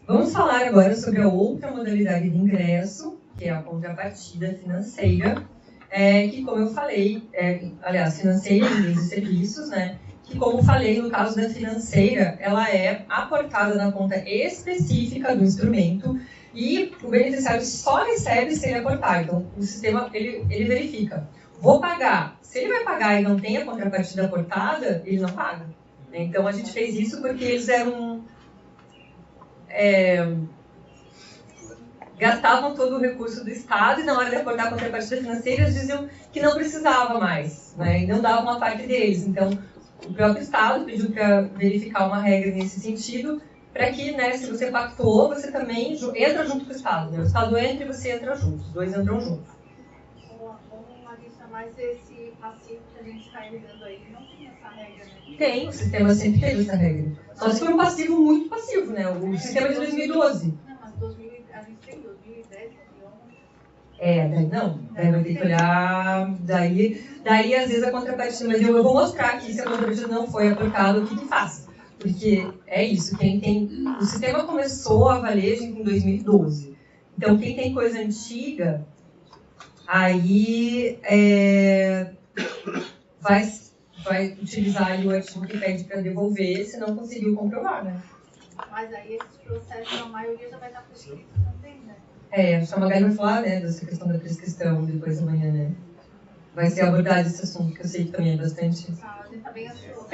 Vamos falar agora sobre a outra modalidade de ingresso, que é a contrapartida financeira, que, como eu falei, aliás, financeira em bens e serviços, né? Que, como falei, no caso da financeira, ela é aportada na conta específica do instrumento e o beneficiário só recebe se ele aportar. Então, o sistema, ele verifica. Vou pagar. Se ele vai pagar e não tem a contrapartida aportada, ele não paga. Então, a gente fez isso porque eles eram... gastavam todo o recurso do Estado e na hora de aportar a contrapartida financeira eles diziam que não precisava mais, né? E não dava uma parte deles. Então, o próprio Estado pediu para verificar uma regra nesse sentido, para que, né, se você pactuou, você também entra junto com o Estado. Né? O Estado entra e você entra junto, os dois entram juntos. Larissa, mas esse passivo que a gente está herdando aí não tem essa regra, né? Tem, o sistema sempre teve essa regra. Só se for um passivo muito passivo, né? O sistema de 2012. Não, mas a gente tem 2010, 2011. Daí vai ter que olhar, daí às vezes a contrapartida, mas eu vou mostrar aqui se a contrapartida não foi aplicada, o que faz. Porque é isso, o sistema começou a valer em 2012. Então, quem tem coisa antiga, aí vai utilizar ali o artigo que pede para devolver, se não conseguiu comprovar, né? Mas aí esses processos, a maioria já vai estar prescrito também, né? A Magali vai falar, né, dessa questão da prescrição depois da manhã, né? Vai ser abordado esse assunto, que eu sei que também é bastante... A gente tá bem ansioso.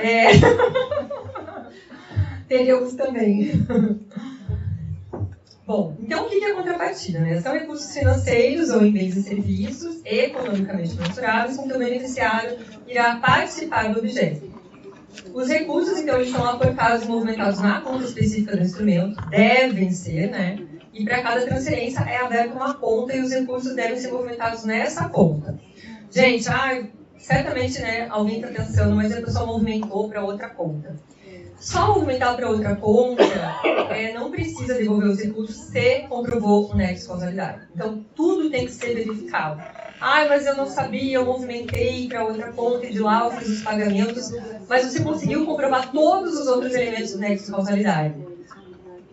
Teremos também. Bom, então o que é a contrapartida? Né? São recursos financeiros ou em bens e serviços economicamente mensurados com que o beneficiário irá participar do objeto. Os recursos, então, eles são aportados e movimentados na conta específica do instrumento, devem ser, né? E para cada transferência é aberta uma conta e os recursos devem ser movimentados nessa conta. Gente, certamente, né, alguém está pensando, mas a pessoa movimentou para outra conta. Só movimentar para outra conta não precisa devolver os recursos se comprovou o nexo de causalidade. Então, tudo tem que ser verificado. Mas eu não sabia, eu movimentei para outra conta e de lá eu fiz os pagamentos, mas você conseguiu comprovar todos os outros elementos do nexo de causalidade.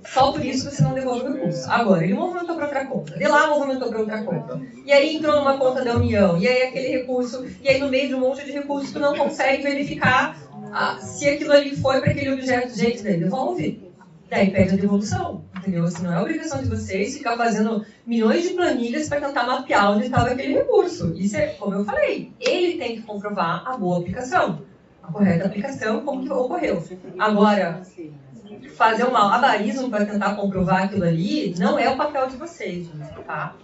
Só por isso você não devolve o recurso. Agora, ele movimentou para outra conta, de lá movimentou para outra conta, e aí entrou numa conta da União, e aí aquele recurso, e aí no meio de um monte de recursos tu não consegue verificar se aquilo ali foi para aquele objeto, gente, daí devolve. Daí pede a devolução, entendeu? Assim, não é obrigação de vocês ficar fazendo milhões de planilhas para tentar mapear onde estava aquele recurso. Isso é, como eu falei, ele tem que comprovar a boa aplicação, a correta aplicação, como que ocorreu. Agora, fazer um malabarismo para tentar comprovar aquilo ali não é o papel de vocês, tá?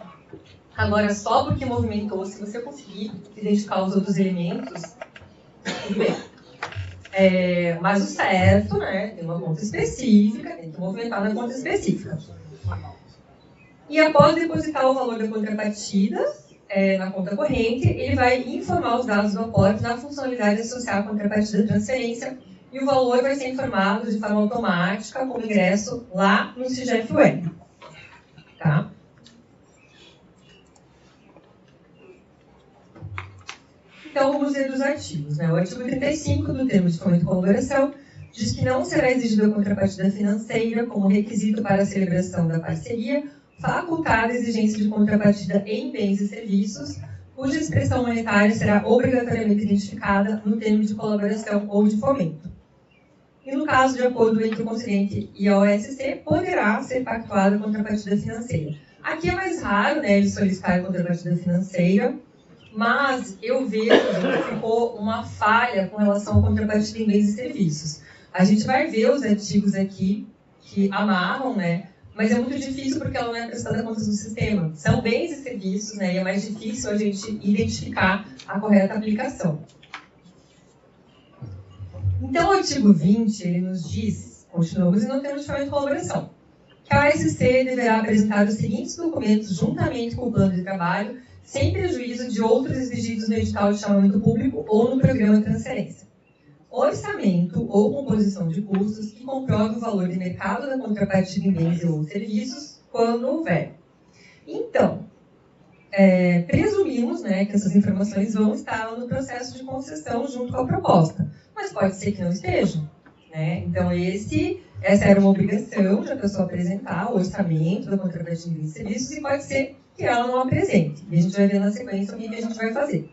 Agora, só porque movimentou, se você conseguir identificar os outros elementos, tudo bem. Mas o certo, né, tem uma conta específica, tem que movimentar na conta específica. E após depositar o valor da contrapartida na conta corrente, ele vai informar os dados do aporte na funcionalidade de associar a contrapartida de transferência e o valor vai ser informado de forma automática como ingresso lá no CIGEF Web. Tá? Então, vamos ver dos artigos. Né? O artigo 35 do termo de fomento e colaboração diz que não será exigida a contrapartida financeira como requisito para a celebração da parceria, facultada a exigência de contrapartida em bens e serviços, cuja expressão monetária será obrigatoriamente identificada no termo de colaboração ou de fomento. E no caso de acordo entre o concedente e a OSC, poderá ser pactuada a contrapartida financeira. Aqui é mais raro, né, eles solicitarem a contrapartida financeira, mas eu vejo que ficou uma falha com relação à contrapartida em bens e serviços. A gente vai ver os artigos aqui que amarram, né? Mas é muito difícil porque ela não é prestada contas do sistema. São bens e serviços, né? E é mais difícil a gente identificar a correta aplicação. Então, o artigo 20, ele nos diz, continuamos e não temos de forma de colaboração, que a OSC deverá apresentar os seguintes documentos juntamente com o plano de trabalho, sem prejuízo de outros exigidos no edital de chamamento público ou no programa de transferência. Orçamento ou composição de custos que comprove o valor de mercado da contrapartida em bens ou serviços, quando houver. Então, presumimos, né, que essas informações vão estar no processo de concessão junto com a proposta, mas pode ser que não estejam. né? Então, essa era uma obrigação da pessoa apresentar o orçamento da contrapartida de serviços e pode ser que ela não apresente. E a gente vai ver na sequência o que a gente vai fazer.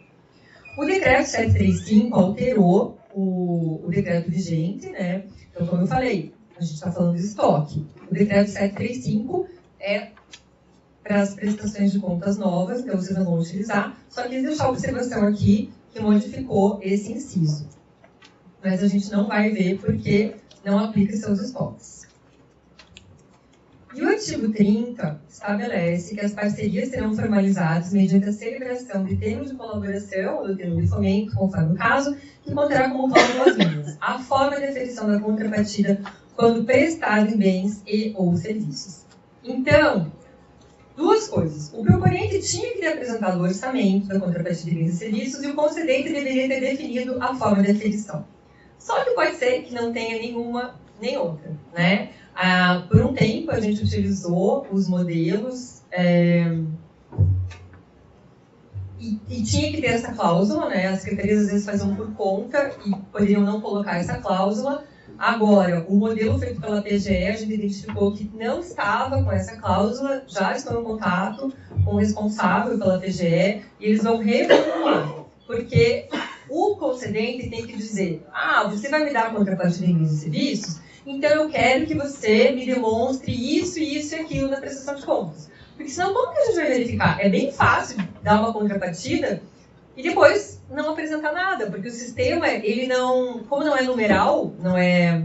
O decreto 735 alterou o decreto vigente, né? Então, como eu falei, a gente está falando de estoque. O decreto 735 é para as prestações de contas novas, então vocês não vão utilizar. Só quis deixar a observação aqui que modificou esse inciso. Mas a gente não vai ver porque não aplica seus estoques. E o artigo 30 estabelece que as parcerias serão formalizadas mediante a celebração de termos de colaboração ou do termo de fomento, conforme o caso, que conterá como cláusula as linhas a forma de aferição da contrapartida quando prestado em bens e ou serviços. Então, duas coisas. O proponente tinha que ter apresentado o orçamento da contrapartida de bens e serviços e o concedente deveria ter definido a forma de aferição. Só que pode ser que não tenha nenhuma nem outra, né? Por um tempo, a gente utilizou os modelos e tinha que ter essa cláusula, né? As secretarias às vezes faziam por conta e poderiam não colocar essa cláusula. Agora, o modelo feito pela PGE, a gente identificou que não estava com essa cláusula, já estou em contato com o responsável pela PGE e eles vão reformular, porque o concedente tem que dizer: você vai me dar a contrapartida em bens e serviços? Então eu quero que você me demonstre isso, isso e aquilo na prestação de contas. Porque senão, como que a gente vai verificar? É bem fácil dar uma contrapartida e depois não apresentar nada, porque o sistema, ele não, como não é numeral, não é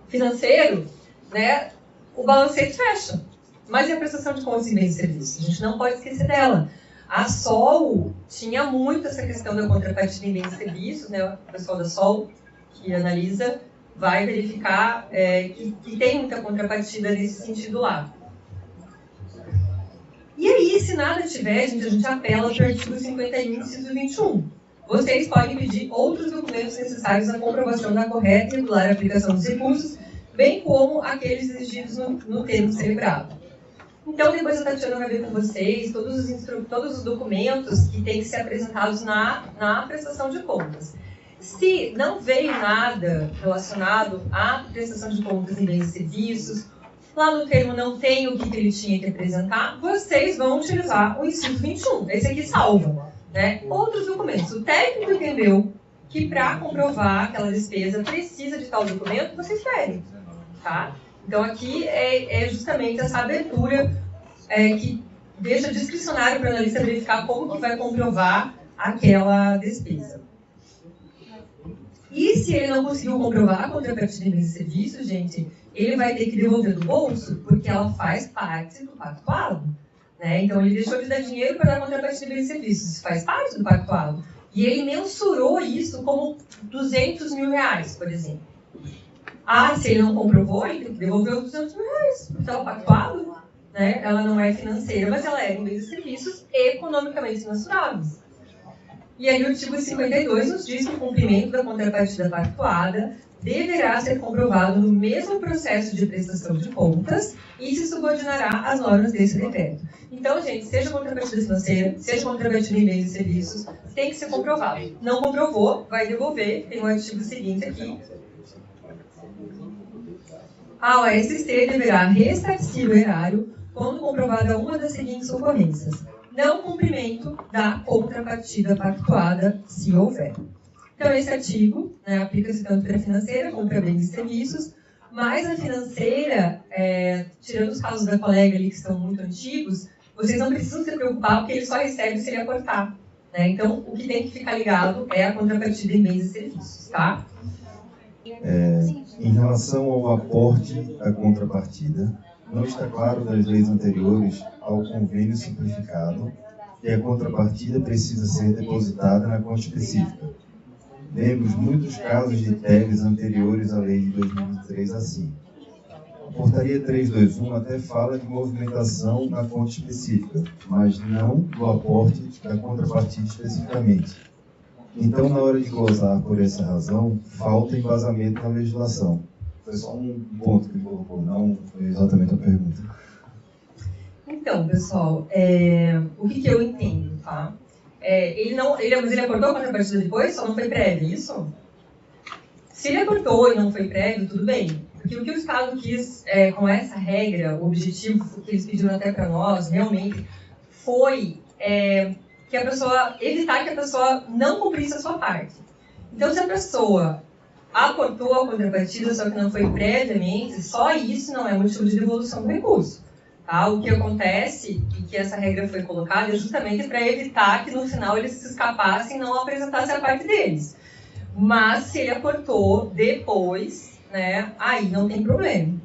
financeiro, né, o balancete fecha. Mas e a prestação de contas em bens e serviços? A gente não pode esquecer dela. A SOL tinha muito essa questão da contrapartida em bens e serviços, né, o pessoal da SOL, que analisa, vai verificar que tem muita contrapartida nesse sentido lá. E aí, se nada tiver, a gente apela para o artigo 51, inciso 21. Vocês podem pedir outros documentos necessários à comprovação da correta e regular aplicação dos recursos, bem como aqueles exigidos no termo celebrado. Então, depois a Tatiana vai ver com vocês todos os documentos que têm que ser apresentados na prestação de contas. Se não veio nada relacionado à prestação de contas em bens e serviços, lá no termo não tem o que ele tinha que apresentar, vocês vão utilizar o inciso 21. Esse aqui salva, né? Outros documentos. O técnico entendeu que para comprovar aquela despesa precisa de tal documento, vocês pedem, tá? Então aqui é justamente essa abertura que deixa discricionário para o analista verificar como que vai comprovar aquela despesa. E se ele não conseguiu comprovar a contrapartida de bens e serviços, gente, ele vai ter que devolver do bolso, porque ela faz parte do pactuado, né? Então, ele deixou de dar dinheiro para dar contrapartida de bens e serviços. Isso faz parte do pactuado. E ele mensurou isso como R$200 mil, por exemplo. Se ele não comprovou, ele tem que devolver os R$200 mil, porque ela é pactuado, né? Ela não é financeira, mas ela é em bens e serviços economicamente mensuráveis. E aí o artigo 52 nos diz que o cumprimento da contrapartida pactuada deverá ser comprovado no mesmo processo de prestação de contas e se subordinará às normas desse decreto. Então, gente, seja contrapartida financeira, seja contrapartida em bens e serviços, tem que ser comprovado. Não comprovou, vai devolver, tem um artigo seguinte aqui. A OSC deverá ressarcir o erário quando comprovada uma das seguintes ocorrências: não cumprimento da contrapartida pactuada, se houver. Então, esse artigo, né, aplica-se tanto para a financeira como para bens e serviços, mas a financeira, tirando os casos da colega ali que são muito antigos, vocês não precisam se preocupar porque ele só recebe se ele aportar, né? Então, o que tem que ficar ligado é a contrapartida em bens e serviços, tá? Em relação ao aporte da contrapartida, não está claro das leis anteriores ao convênio simplificado que a contrapartida precisa ser depositada na conta específica. Vemos muitos casos de TELs anteriores à lei de 2003 assim. A portaria 321 até fala de movimentação na conta específica, mas não do aporte da contrapartida especificamente. Então, na hora de glosar por essa razão, falta embasamento na legislação. Foi só um ponto que ele colocou, não foi exatamente a pergunta. Então, pessoal, o que eu entendo, tá? Ele aportou a contrapartida depois, só não foi prévio, isso? Se ele aportou e não foi prévio, tudo bem. Porque o que o Estado quis, com essa regra, o objetivo que eles pediram até para nós, realmente, foi que a pessoa, evitar que a pessoa não cumprisse a sua parte. Então, se a pessoa aportou a contrapartida, só que não foi previamente, só isso não é motivo de devolução do recurso. Tá? O que acontece, e que essa regra foi colocada, é justamente para evitar que no final eles se escapassem e não apresentassem a parte deles. Mas se ele aportou depois, né, aí não tem problema.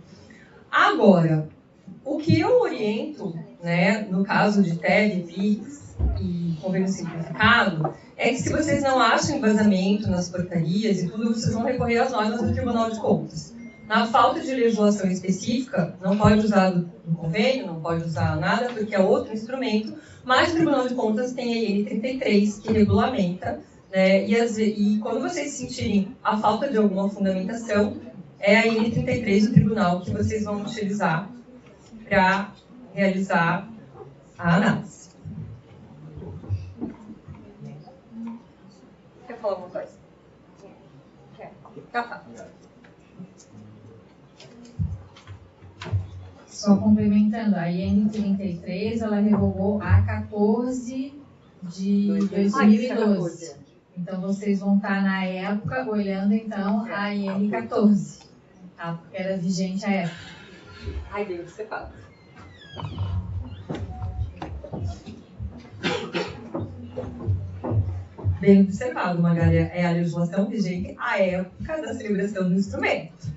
Agora, o que eu oriento, né, no caso de TED, PIX e convênio simplificado, é que se vocês não acham embasamento nas portarias e tudo, vocês vão recorrer às normas do Tribunal de Contas. Na falta de legislação específica, não pode usar do convênio, não pode usar nada, porque é outro instrumento, mas o Tribunal de Contas tem a IN 33, que regulamenta, né, e quando vocês sentirem a falta de alguma fundamentação, é a IN 33 do Tribunal que vocês vão utilizar para realizar a análise. Quer falar alguma coisa? Quer? Tá. Só complementando, a IN 33, ela revogou a 14 de 2012. Então, vocês vão estar, na época, olhando, então, a IN 14, tá? Porque era vigente à época. Aí, Deus, você fala. Bem observado, Magali, é a legislação vigente à época da celebração do instrumento.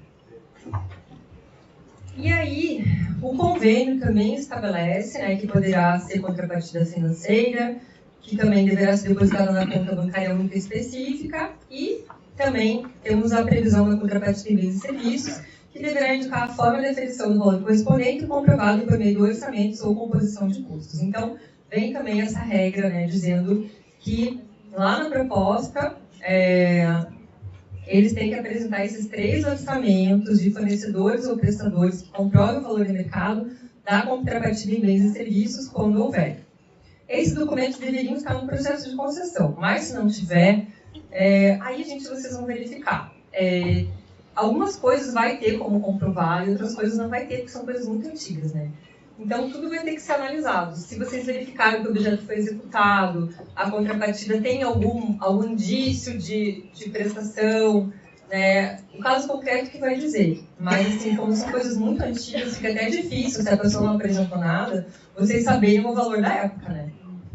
E aí, o convênio também estabelece, né, que poderá ser contrapartida financeira, que também deverá ser depositada na conta bancária única específica, e também temos a previsão da contrapartida de bens e serviços, que deverá indicar a forma de aferição do valor correspondente comprovado por meio de orçamentos ou composição de custos. Então, vem também essa regra, né, dizendo que lá na proposta, eles têm que apresentar esses 3 orçamentos de fornecedores ou prestadores que comprovem o valor de mercado da contrapartida em bens e serviços quando houver. Esses documentos deveriam estar no processo de concessão, mas se não tiver, aí, gente, vocês vão verificar. Algumas coisas vai ter como comprovar e outras coisas não vai ter, porque são coisas muito antigas, né? Então, tudo vai ter que ser analisado. Se vocês verificarem que o objeto foi executado, a contrapartida tem algum indício de prestação, né? O caso concreto que vai dizer. Mas, assim, como são coisas muito antigas, fica até difícil, se a pessoa não apresentou nada, vocês saberem o valor da época, né?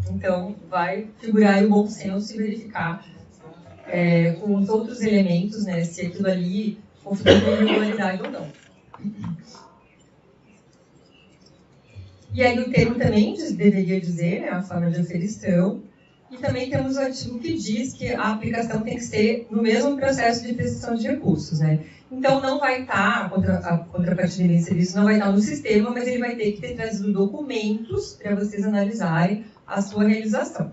Então, vai figurar aí o bom senso e verificar com os outros elementos, né, se aquilo ali configura irregularidade ou não. E aí o termo também deveria dizer, né, a forma de aferição, e também temos o artigo que diz que a aplicação tem que ser no mesmo processo de prestação de recursos, né? Então não vai estar, a contrapartida de serviço não vai estar no sistema, mas ele vai ter que ter trazido documentos para vocês analisarem a sua realização.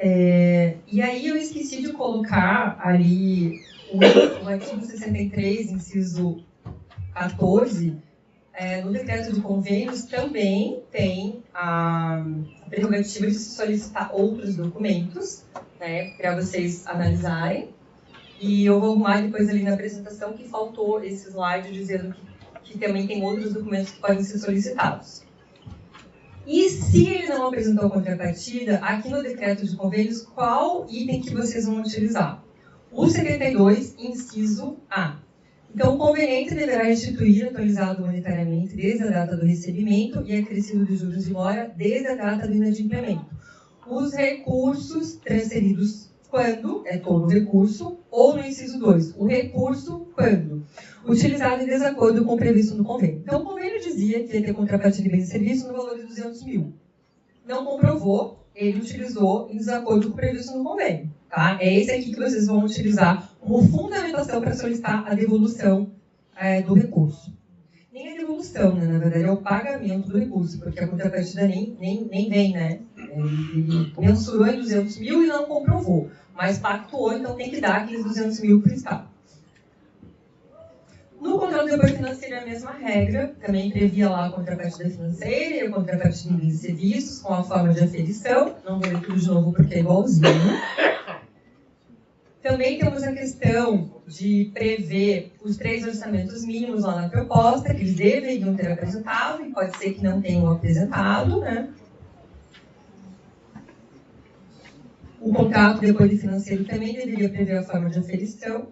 E aí eu esqueci de colocar ali o artigo 63, inciso 14, no decreto de convênios também tem a prerrogativa de se solicitar outros documentos, né, para vocês analisarem. E eu vou arrumar depois ali na apresentação que faltou esse slide dizendo que também tem outros documentos que podem ser solicitados. E se ele não apresentou contrapartida, aqui no decreto de convênios, qual item que vocês vão utilizar? O 72, inciso A. Então, o conveniente deverá restituir atualizado monetariamente desde a data do recebimento e acrescido de juros de mora desde a data do inadimplemento os recursos transferidos quando, todo o recurso, ou no inciso 2, o recurso quando utilizado em desacordo com o previsto no convênio. Então, o convênio dizia que ia ter contrapartida de bens e serviços no valor de 200 mil. Não comprovou, ele utilizou em desacordo com o previsto no convênio. Tá? É esse aqui que vocês vão utilizar como fundamentação para solicitar a devolução do recurso. Nem a devolução, né? Na verdade, é o pagamento do recurso, porque a contrapartida nem vem, né? Ele mensurou em 200 mil e não comprovou, mas pactuou, então tem que dar aqueles 200 mil para o Estado. No contrato de apoio financeiro é a mesma regra, também previa lá a contrapartida financeira e a contrapartida em bens e serviços, com a forma de aferição. Não vou ler tudo de novo porque é igualzinho. Também temos a questão de prever os 3 orçamentos mínimos lá na proposta, que eles deveriam ter apresentado, e pode ser que não tenham apresentado, né? O contrato de apoio financeiro também deveria prever a forma de aferição.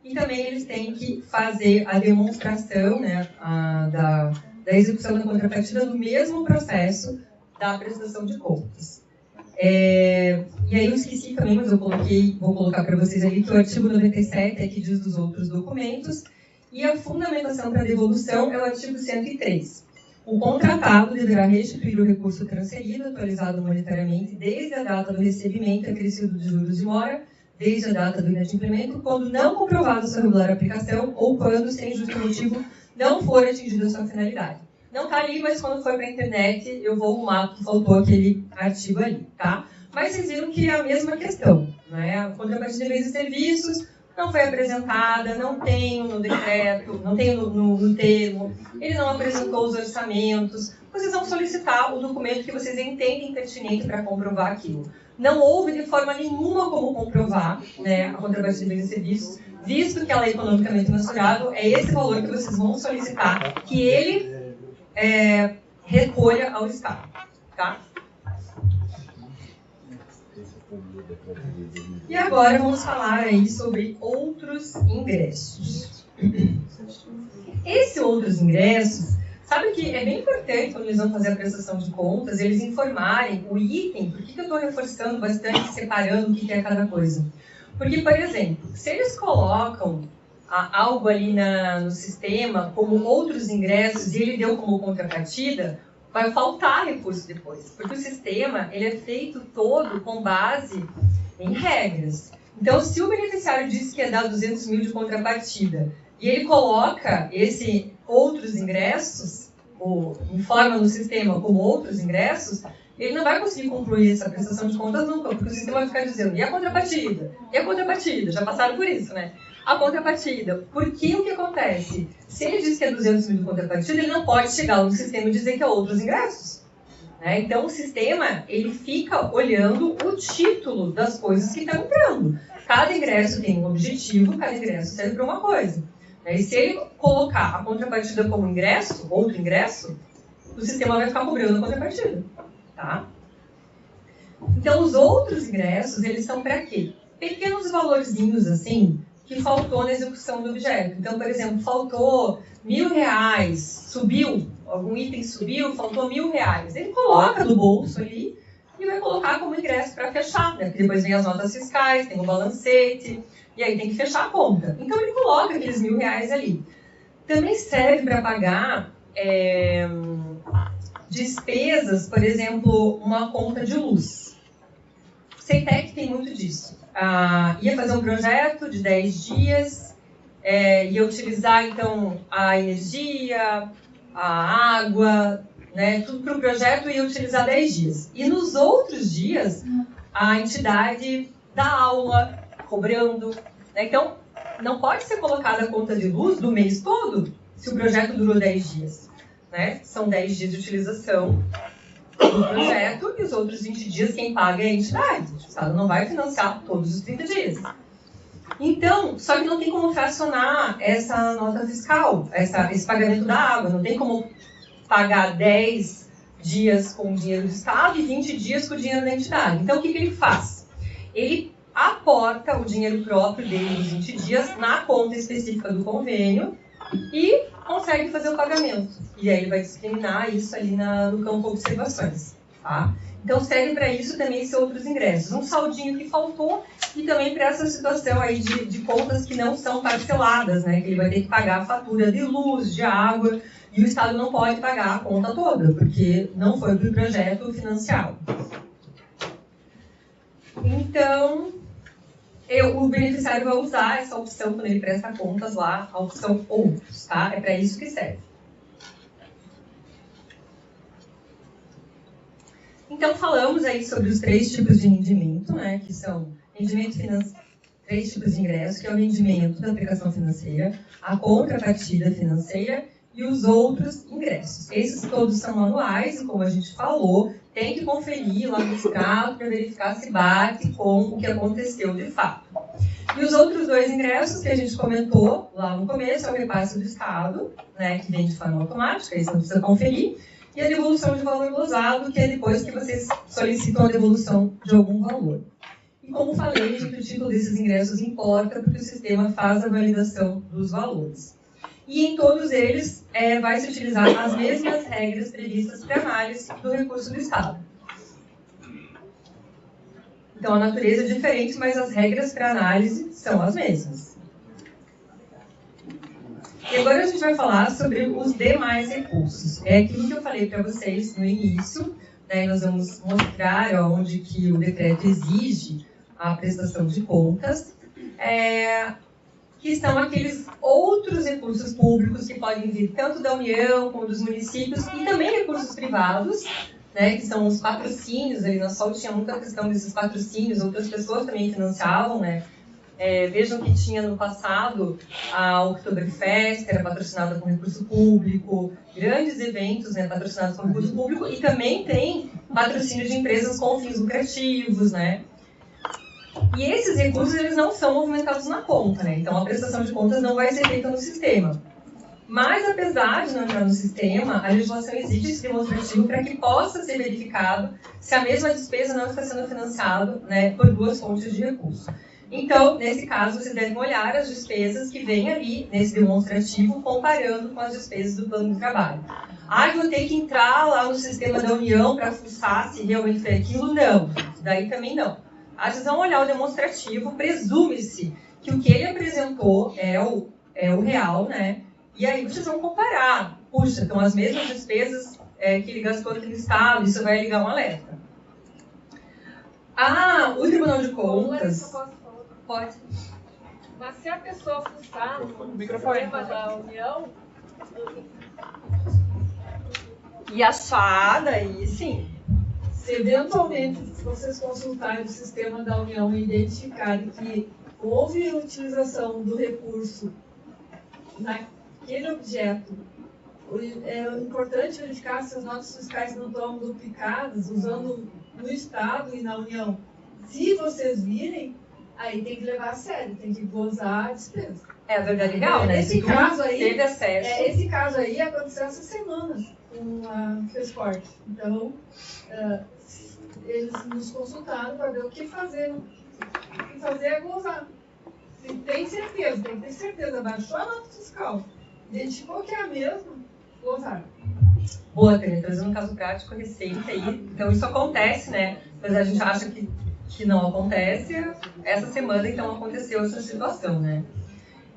E também eles têm que fazer a demonstração, né, da execução da contrapartida no mesmo processo da prestação de contas. E aí eu esqueci também, mas vou colocar para vocês ali, que o artigo 97 é que diz dos outros documentos, e a fundamentação para a devolução é o artigo 103. O contratado deverá restituir o recurso transferido, atualizado monetariamente, desde a data do recebimento acrescido de juros de mora, desde a data do inadimplemento, quando não comprovada sua regular aplicação ou quando, sem justo motivo, não for atingida a sua finalidade. Não está ali, mas quando for para a internet, eu vou arrumar, porque faltou aquele artigo ali, tá? Mas vocês viram que é a mesma questão, né? A contrapartida de bens e serviços não foi apresentada, não tem no decreto, não tem no termo, ele não apresentou os orçamentos. Vocês vão solicitar o documento que vocês entendem pertinente para comprovar aquilo. Não houve de forma nenhuma como comprovar, né, a contrapartida de bens e serviços, visto que ela é economicamente mensurável, é esse valor que vocês vão solicitar, que ele recolha ao Estado, tá? E agora vamos falar aí sobre outros ingressos. Esses outros ingressos, sabe que é bem importante quando eles vão fazer a prestação de contas, eles informarem o item. Por que eu estou reforçando bastante, separando o que é cada coisa? Porque, por exemplo, se eles colocam algo ali no sistema como outros ingressos e ele deu como contrapartida, vai faltar recurso depois. Porque o sistema ele é feito todo com base em regras. Então, se o beneficiário disse que ia dar 200 mil de contrapartida e ele coloca esse outros ingressos, ou informa no sistema como outros ingressos, ele não vai conseguir concluir essa prestação de contas nunca, porque o sistema vai ficar dizendo, e a contrapartida? E a contrapartida? Já passaram por isso, né? A contrapartida. Porque o que acontece? Se ele diz que é 200 mil de contrapartida, ele não pode chegar no sistema e dizer que é outros ingressos. Né? Então, o sistema, ele fica olhando o título das coisas que estão entrando. Cada ingresso tem um objetivo, cada ingresso serve para uma coisa. Né? E se ele colocar a contrapartida como ingresso, outro ingresso, o sistema vai ficar cobrando a contrapartida. Tá? Então, os outros ingressos, eles são para quê? Pequenos valorzinhos, assim, que faltou na execução do objeto. Então, por exemplo, faltou R$1.000, subiu, algum item subiu, faltou R$1.000. Ele coloca no bolso ali e vai colocar como ingresso para fechar, né? Porque depois vem as notas fiscais, tem o balancete, e aí tem que fechar a conta. Então, ele coloca aqueles R$1.000 ali. Também serve para pagar despesas, por exemplo, uma conta de luz. O CEITEC tem muito disso. Ia fazer um projeto de 10 dias, ia utilizar, então, a energia, a água, né, tudo para o projeto ia utilizar 10 dias. E nos outros dias, a entidade dá aula, cobrando. Né? Então, não pode ser colocada a conta de luz do mês todo, se o projeto durou 10 dias. Né? São 10 dias de utilização do projeto e os outros 20 dias quem paga é a entidade. O Estado não vai financiar todos os 30 dias. Então, só que não tem como fracionar essa nota fiscal, esse pagamento da água. Não tem como pagar 10 dias com o dinheiro do Estado e 20 dias com o dinheiro da entidade. Então, o que ele faz? Ele aporta o dinheiro próprio dele dos 20 dias na conta específica do convênio e consegue fazer o pagamento. E aí ele vai discriminar isso ali no campo observações. Tá? Então serve para isso também esses outros ingressos. Um saldinho que faltou e também para essa situação aí de contas que não são parceladas, né? Que ele vai ter que pagar a fatura de luz, de água, e o Estado não pode pagar a conta toda, porque não foi para o projeto financiado. Então, o beneficiário vai usar essa opção quando ele presta contas lá, a opção outros, tá? É para isso que serve. Então, falamos aí sobre os 3 tipos de rendimento, né? Que são rendimento financeiro, 3 tipos de ingresso, que é o rendimento da aplicação financeira, a contrapartida financeira e os outros ingressos. Esses todos são anuais e, como a gente falou, tem que conferir lá no extrato para verificar se bate com o que aconteceu de fato. E os outros 2 ingressos que a gente comentou lá no começo é o repasse do Estado, né, que vem de forma automática, isso não precisa conferir, e a devolução de valor glosado, que é depois que vocês solicitam a devolução de algum valor. E como falei, gente, o título desses ingressos importa porque o sistema faz a validação dos valores. E em todos eles vai se utilizar as mesmas regras previstas para análise do recurso do Estado. Então, a natureza é diferente, mas as regras para análise são as mesmas. E agora a gente vai falar sobre os demais recursos. É aquilo que eu falei para vocês no início, né? Nós vamos mostrar onde que o decreto exige a prestação de contas, que são aqueles outros recursos públicos que podem vir tanto da União como dos municípios e também recursos privados, né, que são os patrocínios. Ali na SOL tinha muita questão desses patrocínios, outras pessoas também financiavam, né? Vejam que tinha no passado a Oktoberfest, que era patrocinada com recurso público, grandes eventos, né, patrocinados com recurso público, e também tem patrocínio de empresas com fins lucrativos, né? E esses recursos, eles não são movimentados na conta, né? Então a prestação de contas não vai ser feita no sistema. Mas, apesar de não entrar no sistema, a legislação exige esse demonstrativo para que possa ser verificado se a mesma despesa não está sendo financiada, né, por 2 fontes de recurso. Então, nesse caso, vocês devem olhar as despesas que vêm ali nesse demonstrativo, comparando com as despesas do plano de trabalho. Eu vou ter que entrar lá no sistema da União para fuçar se realmente foi aquilo? Não. Daí também não. Vocês vão olhar o demonstrativo, presume-se que o que ele apresentou é o real, né? E aí vocês vão comparar. Puxa, então as mesmas despesas que ele gastou aqui no Estado, isso vai ligar um alerta. O Tribunal de Contas... Pode. Mas se a pessoa fuçar no sistema da União... E achar, daí sim. Se eventualmente vocês consultarem o sistema da União e identificarem que houve utilização do recurso naquele objeto, é importante verificar se as notas fiscais não estão duplicadas, usando no Estado e na União. Se vocês virem, aí tem que levar a sério, tem que gozar a despesa. É verdade, legal, né? Esse caso aí, teve acesso. Esse caso aí aconteceu essa semana com a Fesporte. Então, eles nos consultaram para ver o que fazer. O que fazer é gozar. Se tem certeza, tem que ter certeza. Baixou a nota fiscal, identificou que é a mesma, gozar. Boa, Tânia, trazendo um caso prático recente aí. Então, isso acontece, né? Mas a gente acha que não acontece. Essa semana, então, aconteceu essa situação, né?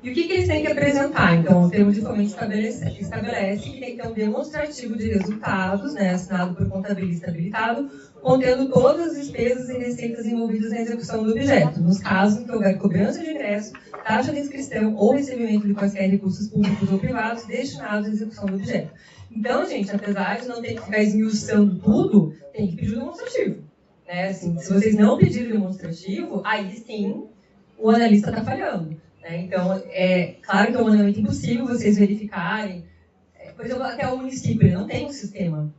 E o que eles têm que apresentar? Então, o termo de fomento estabelece que tem que ter um demonstrativo de resultados, né, assinado por contabilista habilitado, contendo todas as despesas e receitas envolvidas na execução do objeto, nos casos em que houver cobrança de ingresso, taxa de inscrição ou recebimento de quaisquer recursos públicos ou privados destinados à execução do objeto. Então, gente, apesar de não ter que ficar esmiuçando tudo, tem que pedir o demonstrativo. Né? Assim, se vocês não pedirem o demonstrativo, aí sim o analista está falhando. Então, é claro que é um momento impossível vocês verificarem. Por exemplo, até o município ele não tem um sistema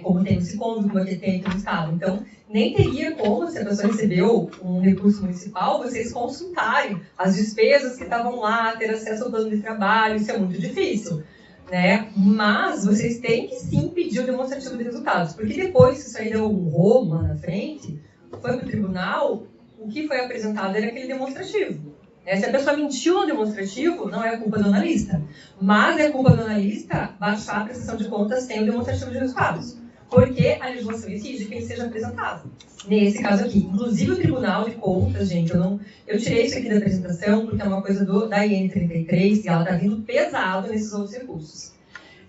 como tem o SICOM, como tem aqui no Estado. Então, nem teria como, se a pessoa recebeu um recurso municipal, vocês consultarem as despesas que estavam lá, ter acesso ao plano de trabalho, isso é muito difícil. Né? Mas vocês têm que sim pedir o demonstrativo de resultados, porque depois, se isso aí deu um rolo lá na frente, foi para o tribunal, o que foi apresentado era aquele demonstrativo. Se a pessoa mentiu no demonstrativo, não é culpa do analista. Mas é culpa do analista baixar a prestação de contas sem o demonstrativo de resultados. Porque a legislação exige que ele seja apresentado. Nesse caso aqui. Inclusive o Tribunal de Contas, gente, eu tirei isso aqui da apresentação porque é uma coisa da IN 33 e ela está vindo pesado nesses outros recursos.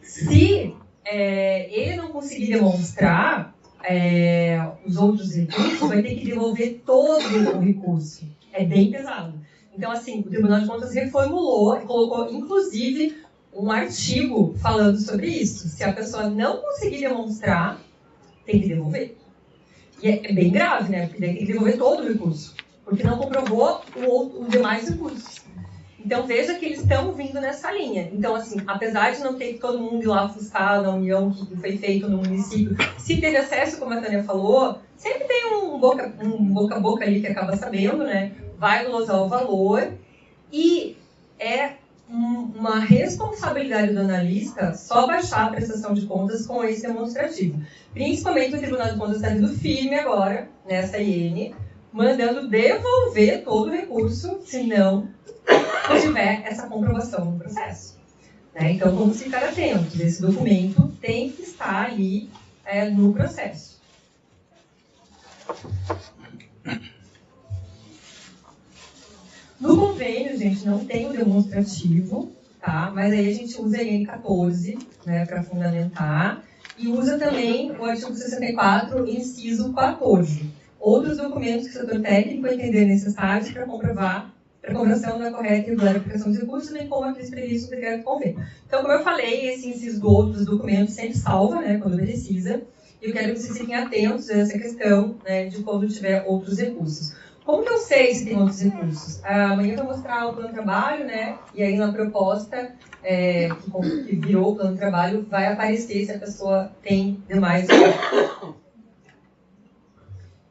Se ele não conseguir demonstrar os outros recursos, vai ter que devolver todo o recurso. É bem pesado. Então, assim, o Tribunal de Contas reformulou e colocou, inclusive, um artigo falando sobre isso. Se a pessoa não conseguir demonstrar, tem que devolver. E é bem grave, né? Porque tem que devolver todo o recurso. Porque não comprovou os demais recursos. Então, veja que eles estão vindo nessa linha. Então, assim, apesar de não ter todo mundo ir lá buscar na união que foi feito no município, se teve acesso, como a Tânia falou, sempre tem um boca a boca ali que acaba sabendo, né? Vai glosar o valor e é uma responsabilidade do analista só baixar a prestação de contas com esse demonstrativo. Principalmente o Tribunal de Contas está vindo firme agora, nessa IN, mandando devolver todo o recurso, se não tiver essa comprovação no processo. Né? Então, vamos ficar atentos. Esse documento tem que estar ali no processo. No convênio, gente, não tem o demonstrativo, tá? Mas aí a gente usa a IN 14, né, para fundamentar, e usa também o artigo 64, inciso 14. Outros documentos que o setor técnico entender necessários para comprovar a comprovação da correta e regular aplicação dos recursos, bem como aqueles previstos no decreto convênio. Então, como eu falei, esse inciso do outros documentos sempre salva, né, quando precisa, e eu quero que vocês fiquem atentos a essa questão, né, de quando tiver outros recursos. Como que eu sei se tem outros recursos? Amanhã eu vou mostrar o plano de trabalho, né, e aí na proposta que virou o plano de trabalho, vai aparecer se a pessoa tem demais recursos.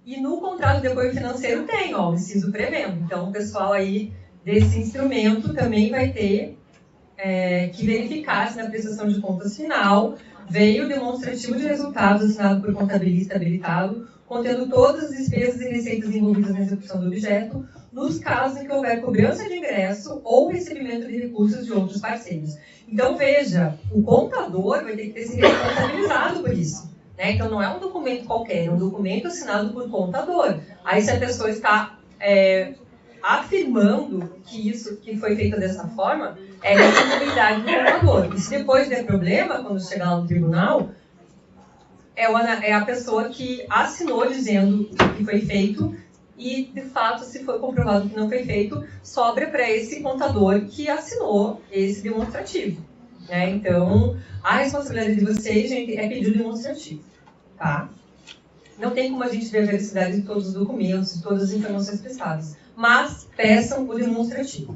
E no contrato de apoio financeiro tem, ó, o inciso prevendo. Então, o pessoal aí desse instrumento também vai ter que verificar se na prestação de contas final veio o demonstrativo de resultados assinado por contabilista habilitado, contendo todas as despesas e receitas envolvidas na execução do objeto, nos casos em que houver cobrança de ingresso ou recebimento de recursos de outros parceiros. Então, veja, o contador vai ter que ter sido responsabilizado por isso. Né? Então, não é um documento qualquer, é um documento assinado por contador. Aí, se a pessoa está afirmando que isso que foi feito dessa forma, é responsabilidade do contador. E se depois der problema, quando chegar lá no tribunal, é a pessoa que assinou dizendo que foi feito e, de fato, se for comprovado que não foi feito, sobra para esse contador que assinou esse demonstrativo. Né? Então, a responsabilidade de vocês, gente, é pedir o demonstrativo. Tá? Não tem como a gente ver a veracidade de todos os documentos, de todas as informações prestadas. Mas peçam o demonstrativo.